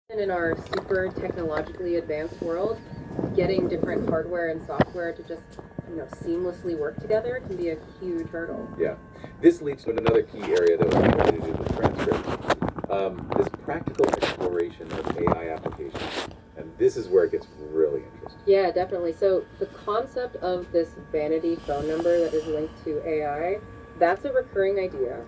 And in our super technologically advanced world, getting different hardware and software to just, seamlessly work together can be a huge hurdle. Yeah. This leads to another key area that we're going to do with transcripts. This practical exploration of AI applications. And this is where it gets really interesting. Yeah, definitely. So the concept of this vanity phone number that is linked to AI, that's a recurring idea.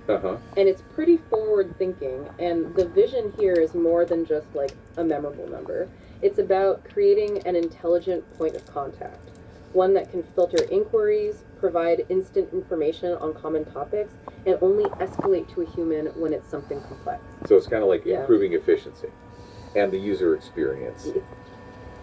Uh-huh. And it's pretty forward thinking, and the vision here is more than just like a memorable number. It's about creating an intelligent point of contact, one that can filter inquiries, provide instant information on common topics, and only escalate to a human when it's something complex. So it's kind of like improving efficiency and the user experience.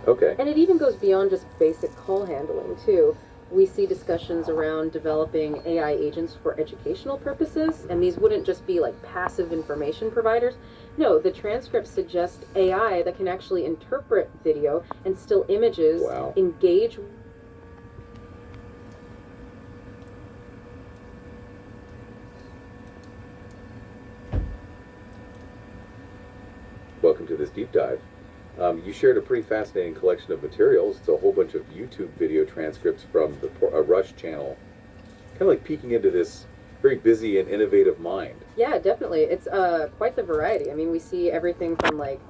Okay. And it even goes beyond just basic call handling, too. We see discussions around developing AI agents for educational purposes, and these wouldn't just be like passive information providers. No, the transcripts suggest AI that can actually interpret video and still images, engage. Welcome to this deep dive. You shared a pretty fascinating collection of materials. It's a whole bunch of YouTube video transcripts from the ARush Channel. Kind of like peeking into this very busy and innovative mind. Yeah, definitely. It's quite the variety. I mean, we see everything from like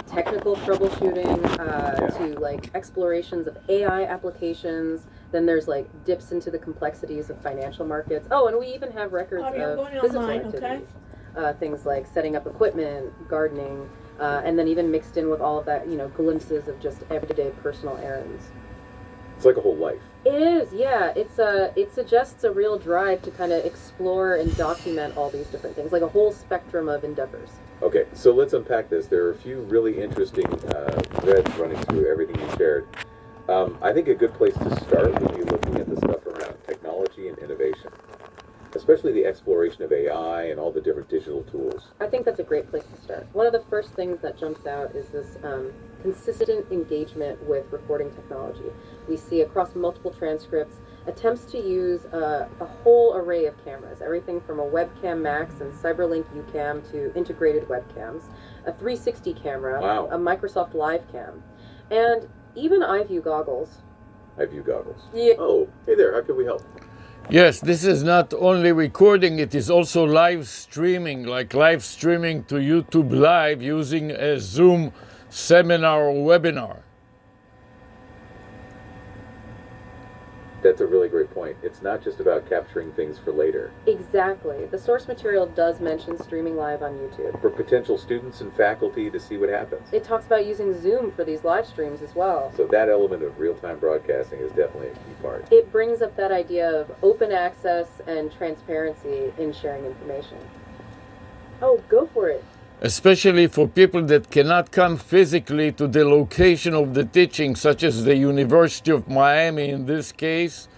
technical troubleshooting to like explorations of AI applications. Then there's like dips into the complexities of financial markets. Oh, and we even have records of physical activities. Things like setting up equipment, gardening, and then even mixed in with all of that, glimpses of just everyday personal errands. It's like a whole life. It is, yeah. It suggests a real drive to kind of explore and document all these different things, like a whole spectrum of endeavors. Okay, so let's unpack this. There are a few really interesting threads running through everything you shared. I think a good place to start would be looking at the stuff around technology and innovation, especially the exploration of AI and all the different digital tools. I think that's a great place to start. One of the first things that jumps out is this consistent engagement with recording technology. We see across multiple transcripts attempts to use a whole array of cameras, everything from a webcam max and CyberLink UCam to integrated webcams, a 360 camera, a Microsoft Live Cam, and even iView goggles. iView goggles? Yeah. Oh, hey there, how can we help? Yes, this is not only recording, it is also live streaming, like live streaming to YouTube Live using a Zoom seminar or webinar. That's a really great point. It's not just about capturing things for later. Exactly. The source material does mention streaming live on YouTube. For potential students and faculty to see what happens. It talks about using Zoom for these live streams as well. So that element of real-time broadcasting is definitely a key part. It brings up that idea of open access and transparency in sharing information. Oh, go for it. Especially for people that cannot come physically to the location of the teaching, such as the University of Miami in this case,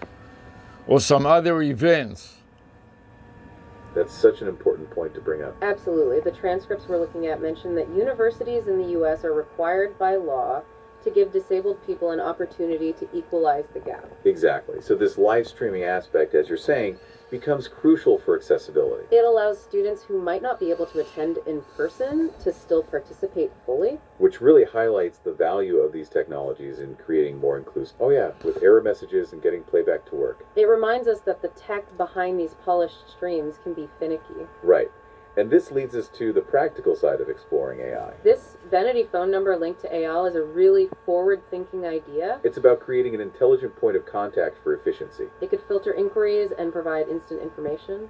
or some other events. That's such an important point to bring up. Absolutely. The transcripts we're looking at mention that universities in the U.S. are required by law to give disabled people an opportunity to equalize the gap. Exactly. So this live streaming aspect, as you're saying, becomes crucial for accessibility. It allows students who might not be able to attend in person to still participate fully. Which really highlights the value of these technologies in creating more inclusive, with error messages and getting playback to work. It reminds us that the tech behind these polished streams can be finicky. Right. And this leads us to the practical side of exploring AI. This vanity phone number linked to AI is a really forward-thinking idea. It's about creating an intelligent point of contact for efficiency. It could filter inquiries and provide instant information.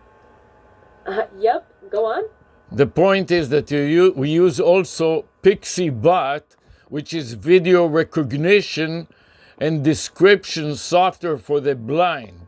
Yep, go on. The point is that we use also PixieBot, which is video recognition and description software for the blind.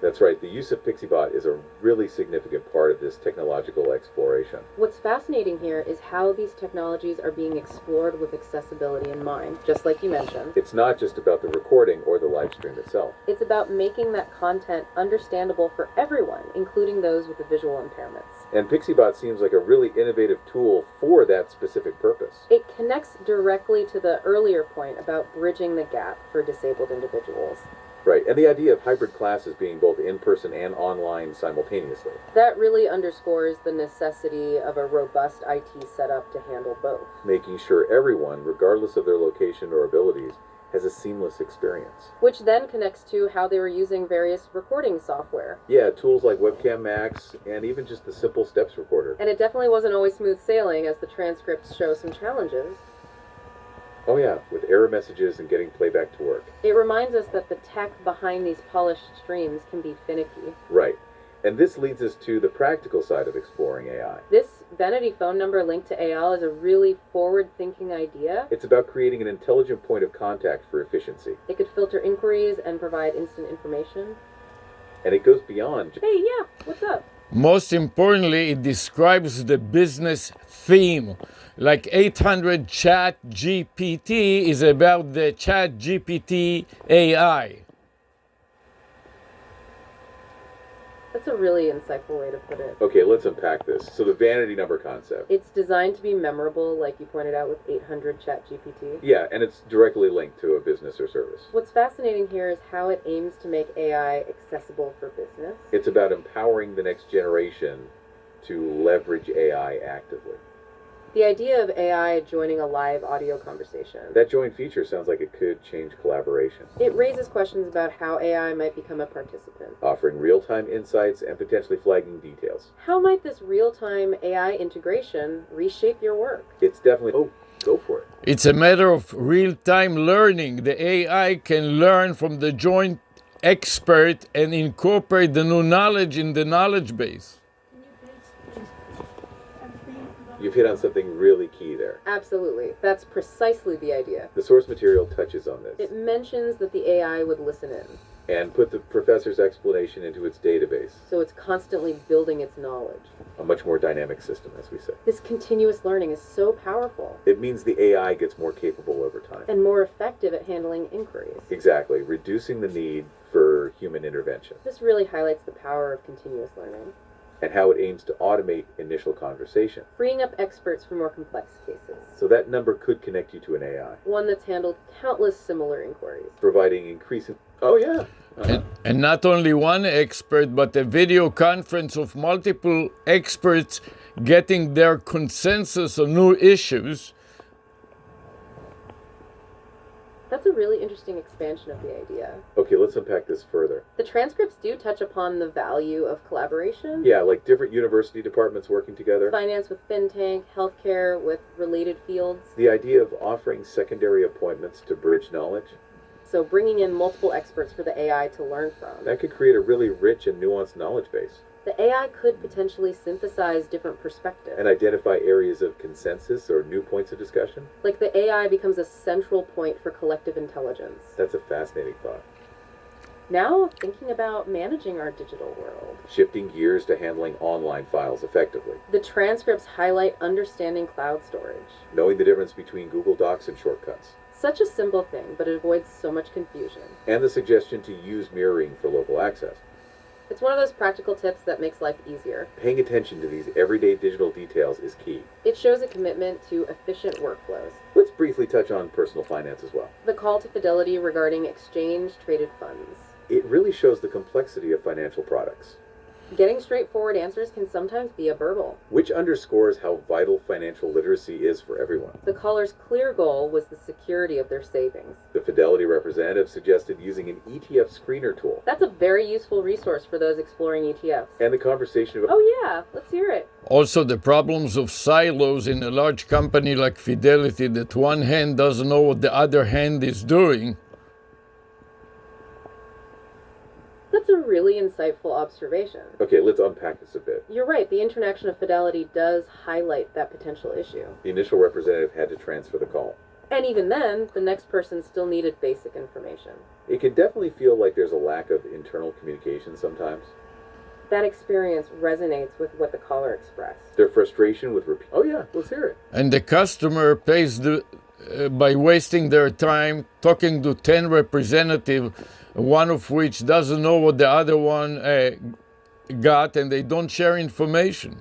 That's right. The use of PixieBot is a really significant part of this technological exploration. What's fascinating here is how these technologies are being explored with accessibility in mind, just like you mentioned. It's not just about the recording or the live stream itself. It's about making that content understandable for everyone, including those with the visual impairments. And PixieBot seems like a really innovative tool for that specific purpose. It connects directly to the earlier point about bridging the gap for disabled individuals. Right, And the idea of hybrid classes being both in-person and online simultaneously. That really underscores the necessity of a robust IT setup to handle both. Making sure everyone, regardless of their location or abilities, has a seamless experience. Which then connects to how they were using various recording software. Yeah, tools like Webcam Max and even just the simple steps recorder. And it definitely wasn't always smooth sailing, as the transcripts show some challenges. Oh yeah, with error messages and getting playback to work. It reminds us that the tech behind these polished streams can be finicky. Right. And this leads us to the practical side of exploring AI. This vanity phone number linked to AL is a really forward-thinking idea. It's about creating an intelligent point of contact for efficiency. It could filter inquiries and provide instant information. And it goes beyond. Hey, yeah, what's up? Most importantly, it describes the business theme. Like 800 Chat GPT is about the Chat GPT AI. That's a really insightful way to put it. Okay, let's unpack this. So the vanity number concept. It's designed to be memorable, like you pointed out with 800 ChatGPT. Yeah, and it's directly linked to a business or service. What's fascinating here is how it aims to make AI accessible for business. It's about empowering the next generation to leverage AI actively. The idea of AI joining a live audio conversation. That joint feature sounds like it could change collaboration, It raises questions about how AI might become a participant. offering real-time insights and potentially flagging details. How might this real-time AI integration reshape your work? It's definitely... Oh, go for it. It's a matter of real-time learning. The AI can learn from the joint expert and incorporate the new knowledge in the knowledge base. You've hit on something really key there. Absolutely. That's precisely the idea. The source material touches on this It mentions that the AI would listen in, and put the professor's explanation into its database. so it's constantly building its knowledge. A much more dynamic system, as we say. This continuous learning is so powerful It means the AI gets more capable over time. and more effective at handling inquiries. Exactly, reducing the need for human intervention, This really highlights the power of continuous learning, and how it aims to automate initial conversation. freeing up experts for more complex cases. So that number could connect you to an AI, One that's handled countless similar inquiries. providing increasing... Oh yeah. And not only one expert, but a video conference of multiple experts getting their consensus on new issues. That's a really interesting expansion of the idea. Okay, let's unpack this further. The transcripts do touch upon the value of collaboration. Yeah, like different university departments working together. Finance with FinTech, healthcare with related fields. The idea of offering secondary appointments to bridge knowledge, So bringing in multiple experts for the AI to learn from. that could create a really rich and nuanced knowledge base, The AI could potentially synthesize different perspectives. and identify areas of consensus or new points of discussion. Like the AI becomes a central point for collective intelligence. That's a fascinating thought. Now, thinking about managing our digital world. Shifting gears to handling online files effectively, The transcripts highlight understanding cloud storage. knowing the difference between Google Docs and shortcuts, Such a simple thing, but it avoids so much confusion. and the suggestion to use mirroring for local access. It's one of those practical tips that makes life easier. Paying attention to these everyday digital details is key. It shows a commitment to efficient workflows. Let's briefly touch on personal finance as well. The call to fidelity regarding exchange-traded funds. It really shows the complexity of financial products, Getting straightforward answers can sometimes be a burble. which underscores how vital financial literacy is for everyone. The caller's clear goal was the security of their savings. The Fidelity representative suggested using an ETF screener tool, That's a very useful resource for those exploring ETFs. and the conversation about Oh yeah, let's hear it. Also, the problems of silos in a large company like Fidelity, that one hand doesn't know what the other hand is doing. That's a really insightful observation. Okay, let's unpack this a bit. You're right, the introduction of fidelity does highlight that potential issue. The initial representative had to transfer the call. And even then, the next person still needed basic information. It can definitely feel like there's a lack of internal communication sometimes. That experience resonates with what the caller expressed. Their frustration with repeat. Oh yeah, let's hear it. And the customer pays by wasting their time talking to 10 representatives, one of which doesn't know what the other one got, and they don't share information.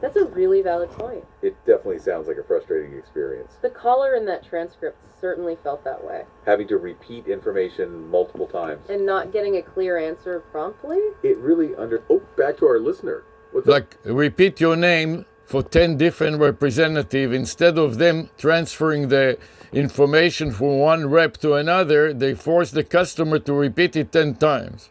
That's a really valid point. It definitely sounds like a frustrating experience. The caller in that transcript certainly felt that way. Having to repeat information multiple times. And not getting a clear answer promptly? It really back to our listener. What's Like, repeat your name for 10 different representatives. Instead of them transferring the information from one rep to another, they force the customer to repeat it 10 times.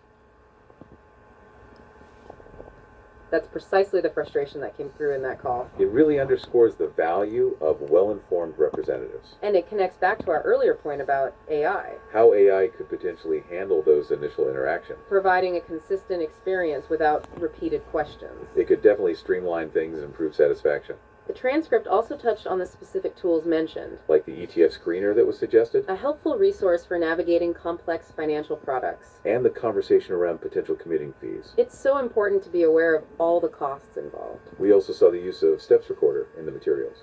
That's precisely the frustration that came through in that call. It really underscores the value of well-informed representatives. And it connects back to our earlier point about AI. How AI could potentially handle those initial interactions. Providing a consistent experience without repeated questions. It could definitely streamline things and improve satisfaction. The transcript also touched on the specific tools mentioned. Like the ETF screener that was suggested. A helpful resource for navigating complex financial products. And the conversation around potential committing fees. It's so important to be aware of all the costs involved. We also saw the use of steps recorder in the materials.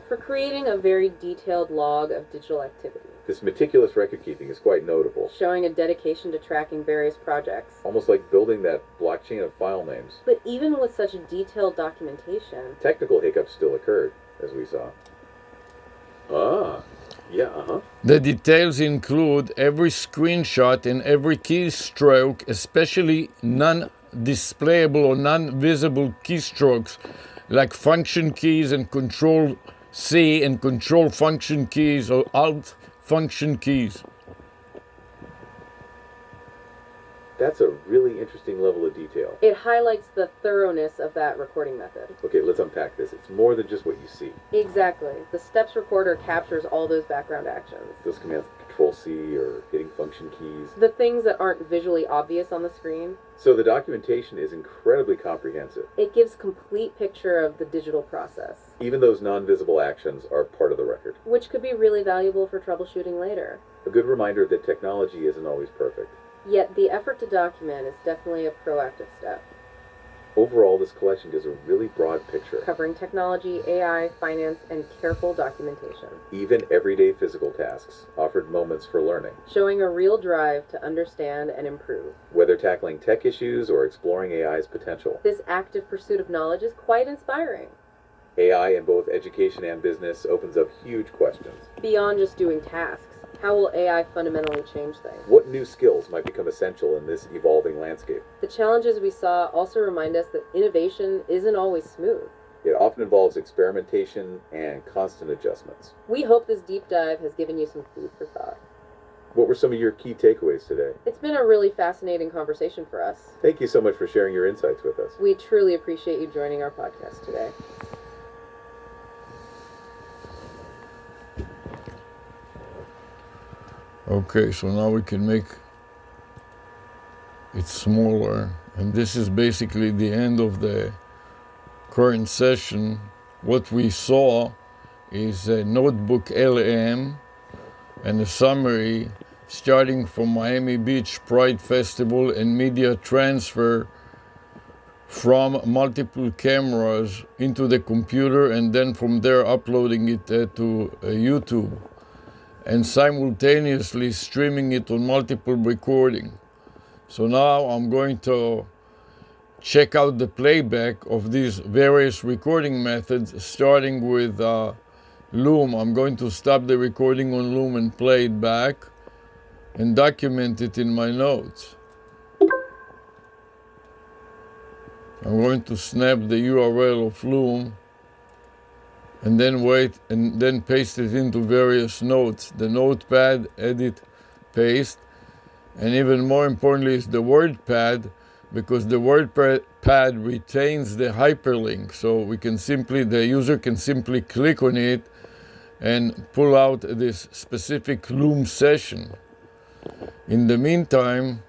For creating a very detailed log of digital activity. This meticulous record keeping is quite notable. Showing a dedication to tracking various projects. Almost like building that blockchain of file names. But even with such detailed documentation, technical hiccups still occurred, as we saw. The details include every screenshot and every keystroke, especially non-displayable or non-visible keystrokes, like function keys and Control C and Control function keys or Alt function keys. That's a really interesting level of detail. it highlights the thoroughness of that recording method. Okay, let's unpack this. It's more than just what you see. Exactly. The steps recorder captures all those background actions. Those commands, Control C or hitting function keys. The things that aren't visually obvious on the screen. So the documentation is incredibly comprehensive. It gives complete picture of the digital process. Even those non-visible actions are part of the record. Which could be really valuable for troubleshooting later. A good reminder that technology isn't always perfect. Yet the effort to document is definitely a proactive step. Overall, this collection gives a really broad picture. Covering technology, AI, finance, and careful documentation. Even everyday physical tasks offered moments for learning. Showing a real drive to understand and improve. Whether tackling tech issues or exploring AI's potential. This active pursuit of knowledge is quite inspiring. AI in both education and business opens up huge questions. Beyond just doing tasks, how will AI fundamentally change things? What new skills might become essential in this evolving landscape? The challenges we saw also remind us that innovation isn't always smooth. It often involves experimentation and constant adjustments. We hope this deep dive has given you some food for thought. What were some of your key takeaways today? It's been a really fascinating conversation for us. Thank you so much for sharing your insights with us. We truly appreciate you joining our podcast today. Okay, so now we can make it smaller. And this is basically the end of the current session. What we saw is a notebook LM and a summary starting from Miami Beach Pride Festival and media transfer from multiple cameras into the computer and then from there uploading it to YouTube and simultaneously streaming it on multiple recording. So now I'm going to check out the playback of these various recording methods, starting with Loom. I'm going to stop the recording on Loom and play it back and document it in my notes. I'm going to snap the URL of Loom and then wait and then paste it into various notes. The notepad, edit, paste. And even more importantly is the WordPad, because the WordPad retains the hyperlink. So we can simply, the user can simply click on it and pull out this specific Loom session. In the meantime,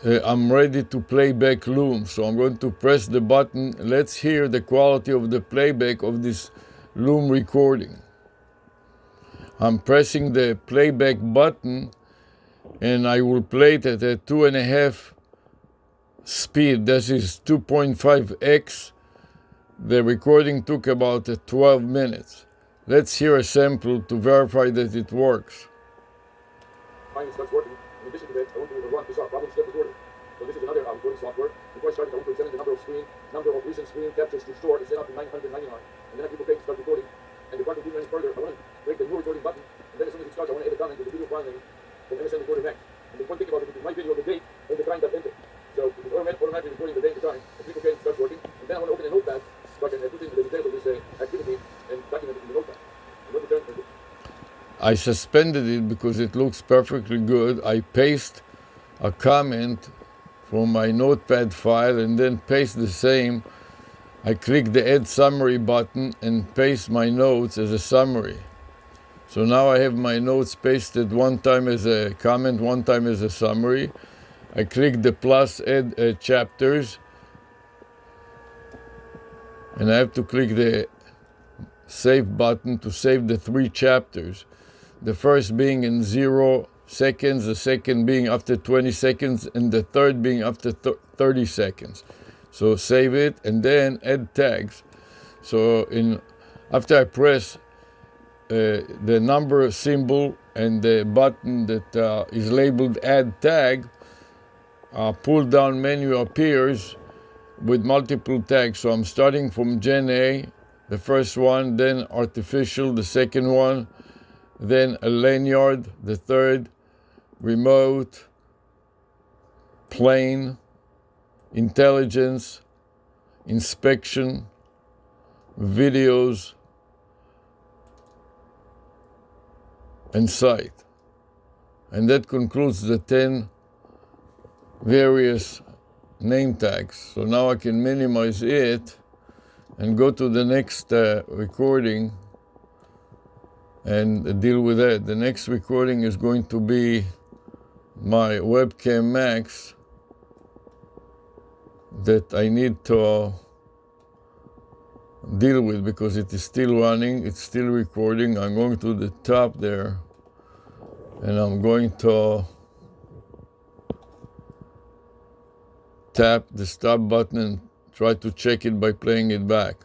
I'm ready to play back Loom, so I'm going to press the button. Let's hear the quality of the playback of this Loom recording. I'm pressing the playback button and I will play it at a 2.5 speed. This is 2.5x. The recording took about 12 minutes. Let's hear a sample to verify that it works. Finally, starts working. In addition to that, I want to run this off. Problem step is ordered. So this is use another recording software. Before I started, I went to examine the number of recent screen captures to store is set up to 999. And then I click OK to start recording. And before I continue any further, I want to click the new recording button. And then as soon as it starts, I want to edit comment to the video file name from MSN Recorder Max. And the one thing about it is my video, the date, and the time that entered. So it is automatically recording the date and the time. I click OK and it starts working. And then I want to open a notepad so I can put in the details of this activity and document it in the notepad. I suspended it because it looks perfectly good. I paste a comment from my notepad file and then paste the same. I click the add summary button and paste my notes as a summary. So now I have my notes pasted one time as a comment, one time as a summary. I click the plus add chapters, and I have to click the save button to save the 3 chapters. The first being in 0 seconds, the second being after 20 seconds, and the third being after 30 seconds. So save it and then add tags. So after I press the number symbol and the button that is labeled add tag, a pull down menu appears with multiple tags. So I'm starting from Gen A, the first one, then artificial, the second one, then a lanyard, the third, remote, plain, intelligence, inspection, videos, and site. And that concludes the 10 various name tags. So now I can minimize it and go to the next recording and deal with that. The next recording is going to be my webcam Max that I need to deal with because it is still running, it's still recording. I'm going to the top there and I'm going to tap the stop button and try to check it by playing it back.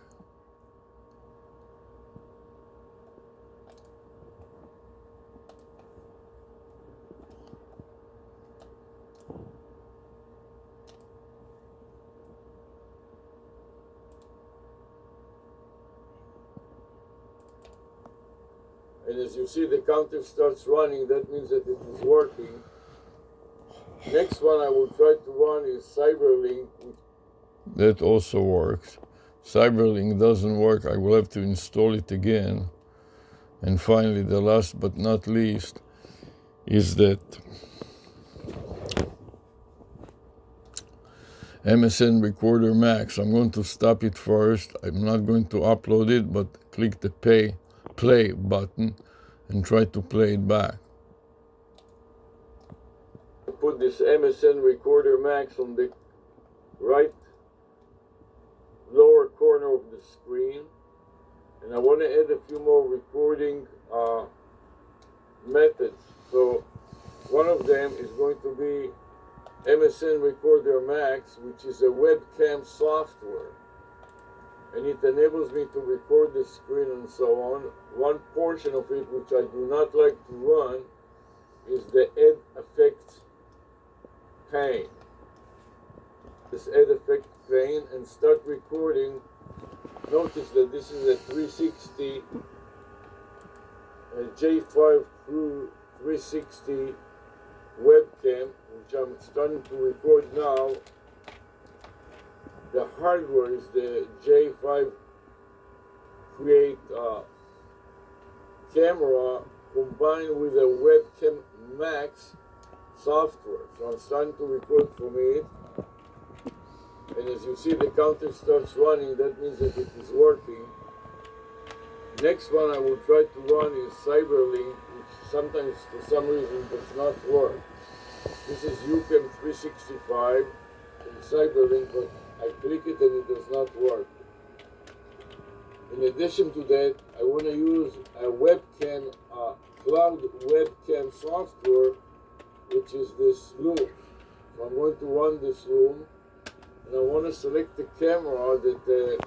And as you see, the counter starts running. That means that it is working. Next one I will try to run is Cyberlink. That also works. Cyberlink doesn't work. I will have to install it again. And finally, the last but not least is that MSN Recorder Max. I'm going to stop it first. I'm not going to upload it, but click the play button and try to play it back. Put this MSN Recorder Max on the right lower corner of the screen, and I want to add a few more recording methods. So one of them is going to be MSN Recorder Max, which is a webcam software, and it enables me to record the screen and so on. One portion of it which I do not like to run is the add effects pane. This add effect pane and start recording. Notice that this is a 360 J5 through 360 webcam, which I'm starting to record now. The hardware is the J5 Create camera combined with a webcam Max software. So I'm starting to record from it. And as you see, the counter starts running. That means that it is working. Next one I will try to run is Cyberlink, which sometimes for some reason does not work. This is UCAM 365 and Cyberlink, but I click it and it does not work. In addition to that, I want to use a webcam, cloud webcam software, which is this Loom. So I'm going to run this Loom, and I want to select the camera that the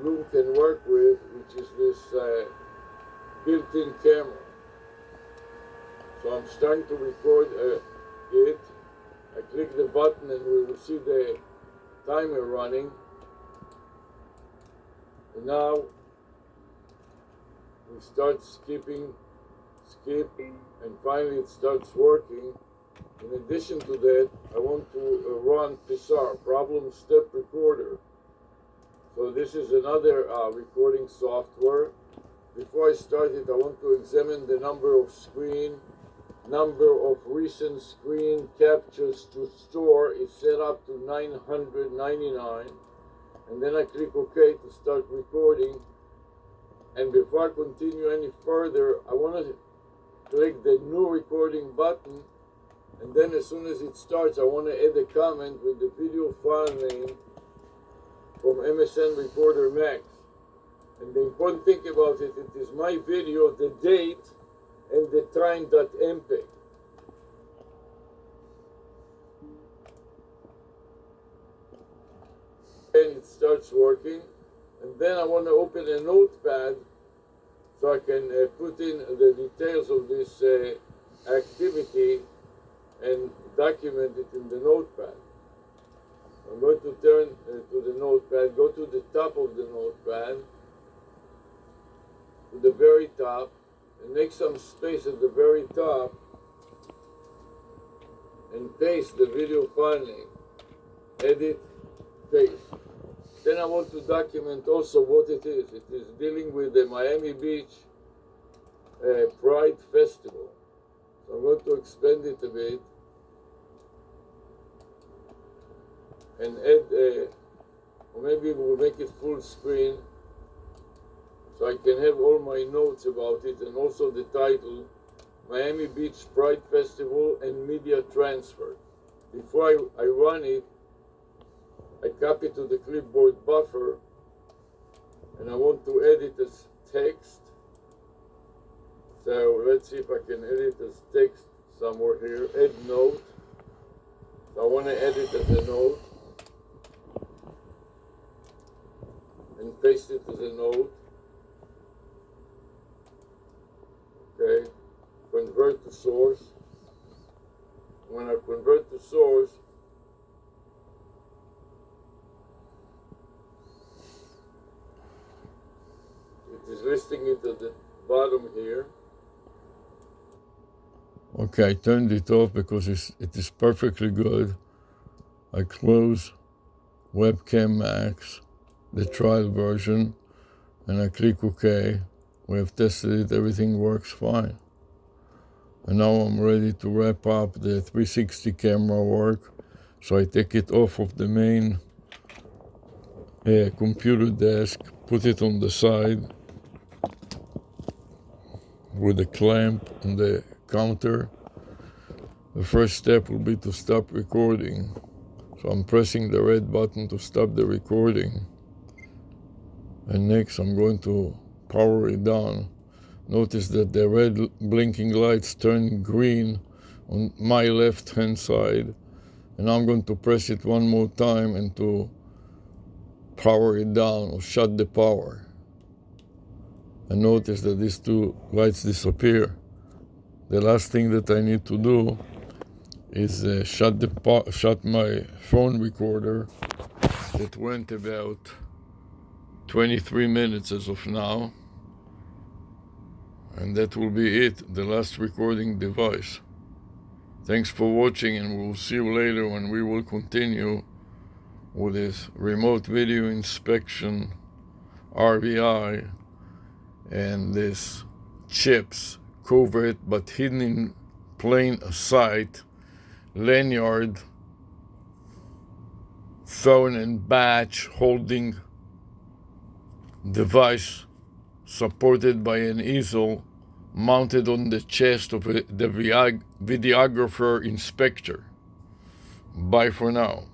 Loom can work with, which is this built-in camera. So I'm starting to record it, I click the button and we will see the timer running. And now we start skipping, and finally it starts working. In addition to that, I want to run PSAR, Problem Step Recorder. So this is another recording software. Before I start it, I want to examine the number of recent screen captures to store is set up to 999. And then I click OK to start recording. And before I continue any further, I want to click the new recording button. And then as soon as it starts, I want to add a comment with the video file name from MSN Recorder Max. And the important thing about it, it is my video, the date, and the time.mpeg. And it starts working. And then I want to open a notepad so I can put in the details of this activity and document it in the notepad. I'm going to turn to the notepad, go to the top of the notepad, to the very top, and make some space at the very top, and paste the video file name. Edit, paste. Then I want to document also what it is. It is dealing with the Miami Beach Pride Festival. So I'm going to expand it a bit and add, or maybe we'll make it full screen so I can have all my notes about it, and also the title, Miami Beach Pride Festival and Media Transfer. Before I run it, I copy to the clipboard buffer, and I want to edit as text. So let's see if I can edit as text somewhere here. Add note. So I want to edit as a note and paste it as a note. Okay. Convert to source. When I convert to source, it is listing it at the bottom here. Okay, I turned it off because it is perfectly good. I close Webcam Max, the trial version, and I click OK. We have tested it, everything works fine. And now I'm ready to wrap up the 360 camera work. So I take it off of the main computer desk, put it on the side with a clamp on the counter. The first step will be to stop recording. So I'm pressing the red button to stop the recording. And next I'm going to power it down. Notice that the red blinking lights turn green on my left hand side. And I'm going to press it one more time and to power it down or shut the power. And notice that these two lights disappear. The last thing that I need to do is shut my phone recorder that went about 23 minutes as of now. And that will be it, the last recording device. Thanks for watching, and we'll see you later when we will continue with this remote video inspection, RVI, and this chips, covert but hidden in plain sight, lanyard, phone and badge holding device supported by an easel mounted on the chest of the videographer inspector. Bye for now.